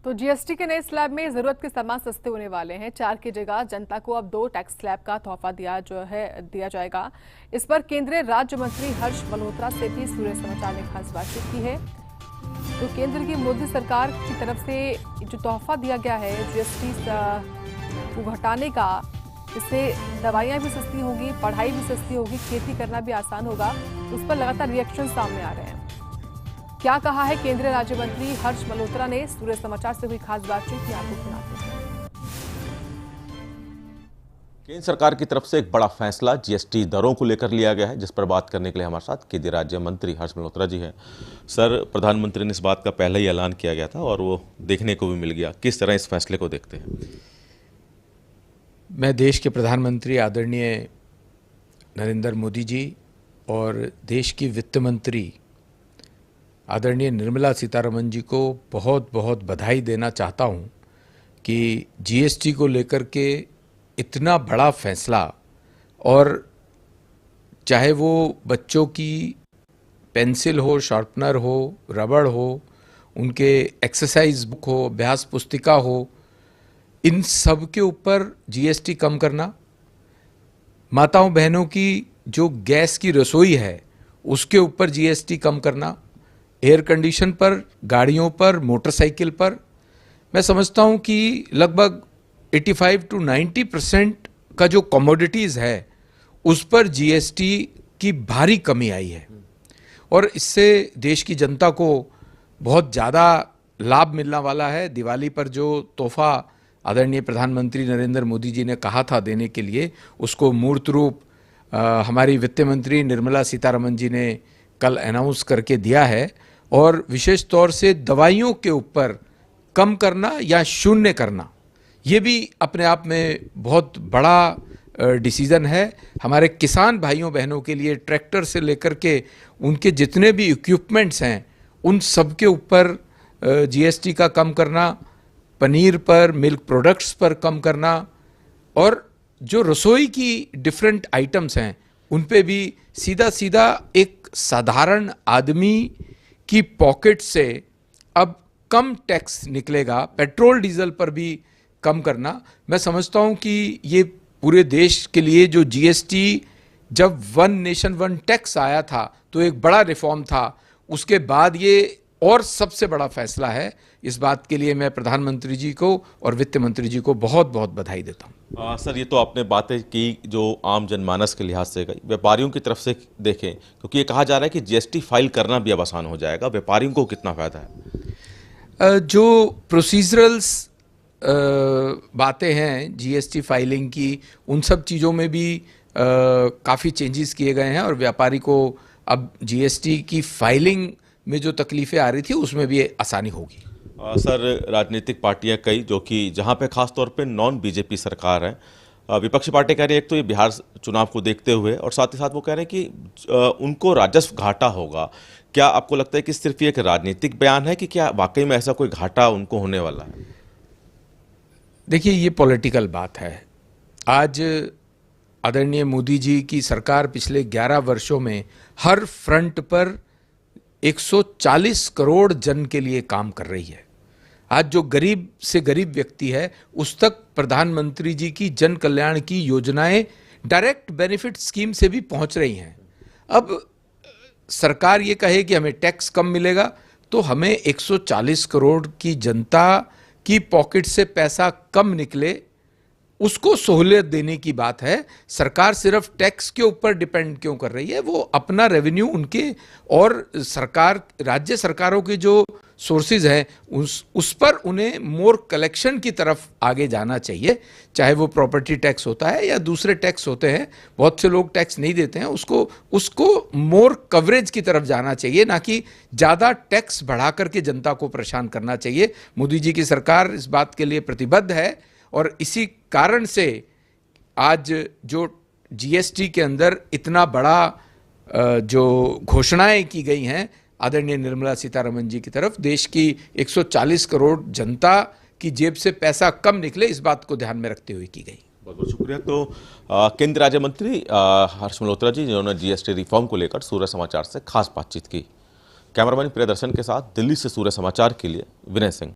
तो जीएसटी के नए स्लैब में जरूरत के सामान सस्ते होने वाले हैं। 4 की जगह जनता को अब 2 टैक्स स्लैब का तोहफा दिया जाएगा। इस पर केंद्रीय राज्य मंत्री हर्ष मल्होत्रा से भी सूर्य समाचार ने खास बातचीत की है। तो केंद्र की मोदी सरकार की तरफ से जो तोहफा दिया गया है जीएसटी को घटाने का, इससे दवाइयां भी सस्ती होगी, पढ़ाई भी सस्ती होगी, खेती करना भी आसान होगा। उस पर लगातार रिएक्शन सामने आ रहे हैं। क्या कहा है केंद्रीय राज्य मंत्री हर्ष मल्होत्रा ने, सूर्य समाचार से हुई खास बातचीत में आपको सुनाते हैं। केंद्र सरकार की तरफ से एक बड़ा फैसला जीएसटी दरों को लेकर लिया गया है, जिस पर बात करने के लिए हमारे साथ केंद्रीय राज्य मंत्री हर्ष मल्होत्रा जी हैं। सर, प्रधानमंत्री ने इस बात का पहले ही ऐलान किया गया था और वो देखने को भी मिल गया। किस तरह इस फैसले को देखते हैं? मैं देश के प्रधानमंत्री आदरणीय नरेंद्र मोदी जी और देश की वित्त मंत्री आदरणीय निर्मला सीतारमण जी को बहुत बहुत बधाई देना चाहता हूं कि जीएसटी को लेकर के इतना बड़ा फैसला, और चाहे वो बच्चों की पेंसिल हो, शार्पनर हो, रबड़ हो, उनके एक्सरसाइज बुक हो, अभ्यास पुस्तिका हो, इन सब के ऊपर जीएसटी कम करना, माताओं बहनों की जो गैस की रसोई है उसके ऊपर जीएसटी कम करना, एयर कंडीशन पर, गाड़ियों पर, मोटरसाइकिल पर, मैं समझता हूं कि लगभग 85 to 90% का जो कमोडिटीज़ है उस पर जीएसटी की भारी कमी आई है और इससे देश की जनता को बहुत ज़्यादा लाभ मिलने वाला है। दिवाली पर जो तोहफा आदरणीय प्रधानमंत्री नरेंद्र मोदी जी ने कहा था देने के लिए, उसको मूर्त रूप हमारी वित्त मंत्री निर्मला सीतारमण जी ने कल अनाउंस करके दिया है। और विशेष तौर से दवाइयों के ऊपर कम करना या शून्य करना, ये भी अपने आप में बहुत बड़ा डिसीज़न है। हमारे किसान भाइयों बहनों के लिए ट्रैक्टर से लेकर के उनके जितने भी इक्विपमेंट्स हैं उन सब के ऊपर जीएसटी का कम करना, पनीर पर, मिल्क प्रोडक्ट्स पर कम करना, और जो रसोई की डिफरेंट आइटम्स हैं उन पे भी सीधा सीधा एक साधारण आदमी की पॉकेट से अब कम टैक्स निकलेगा। पेट्रोल डीजल पर भी कम करना, मैं समझता हूं कि ये पूरे देश के लिए जो जीएसटी जब वन नेशन वन टैक्स आया था तो एक बड़ा रिफॉर्म था, उसके बाद ये और सबसे बड़ा फैसला है। इस बात के लिए मैं प्रधानमंत्री जी को और वित्त मंत्री जी को बहुत बहुत बधाई देता हूँ। सर, ये तो आपने बातें की जो आम जनमानस के लिहाज से गई, व्यापारियों की तरफ से देखें, क्योंकि ये कहा जा रहा है कि जीएसटी फाइल करना भी अब आसान हो जाएगा, व्यापारियों को कितना फायदा है? जो प्रोसीजरल्स बातें हैं जीएसटी फाइलिंग की, उन सब चीज़ों में भी काफ़ी चेंजेस किए गए हैं और व्यापारी को अब जीएसटी की फाइलिंग में जो तकलीफ़ें आ रही थी उसमें भी आसानी होगी। सर, राजनीतिक पार्टियां कई जो कि जहां पे खास तौर पे नॉन बीजेपी सरकार है, विपक्षी पार्टी कह रही है एक तो ये बिहार चुनाव को देखते हुए, और साथ ही साथ वो कह रहे हैं कि उनको राजस्व घाटा होगा। क्या आपको लगता है कि सिर्फ ये एक राजनीतिक बयान है कि क्या वाकई में ऐसा कोई घाटा उनको होने वाला है? देखिए, ये पॉलिटिकल बात है। आज आदरणीय मोदी जी की सरकार पिछले 11 वर्षों में हर फ्रंट पर 140 करोड़ जन के लिए काम कर रही है। आज जो गरीब से गरीब व्यक्ति है उस तक प्रधानमंत्री जी की जन कल्याण की योजनाएं डायरेक्ट बेनिफिट स्कीम से भी पहुंच रही हैं। अब सरकार ये कहे कि हमें टैक्स कम मिलेगा, तो हमें 140 करोड़ की जनता की पॉकेट से पैसा कम निकले, उसको सहूलियत देने की बात है। सरकार सिर्फ टैक्स के ऊपर डिपेंड क्यों कर रही है? वो अपना रेवेन्यू उनके और सरकार, राज्य सरकारों के जो सोर्सेज हैं उस पर उन्हें मोर कलेक्शन की तरफ आगे जाना चाहिए। चाहे वो प्रॉपर्टी टैक्स होता है या दूसरे टैक्स होते हैं, बहुत से लोग टैक्स नहीं देते हैं, उसको मोर कवरेज की तरफ जाना चाहिए, ना कि ज़्यादा टैक्स बढ़ा करके जनता को परेशान करना चाहिए। मोदी जी की सरकार इस बात के लिए प्रतिबद्ध है और इसी कारण से आज जो जीएसटी के अंदर इतना बड़ा जो घोषणाएं की गई हैं आदरणीय निर्मला सीतारमण जी की तरफ, देश की 140 करोड़ जनता की जेब से पैसा कम निकले, इस बात को ध्यान में रखते हुए की गई। बहुत बहुत शुक्रिया। तो केंद्रीय राज्य मंत्री हर्ष मल्होत्रा जी, जिन्होंने जीएसटी रिफॉर्म को लेकर सूर्य समाचार से खास बातचीत की। कैमरामैन प्रियदर्शन के साथ दिल्ली से सूर्य समाचार के लिए विनय सिंह।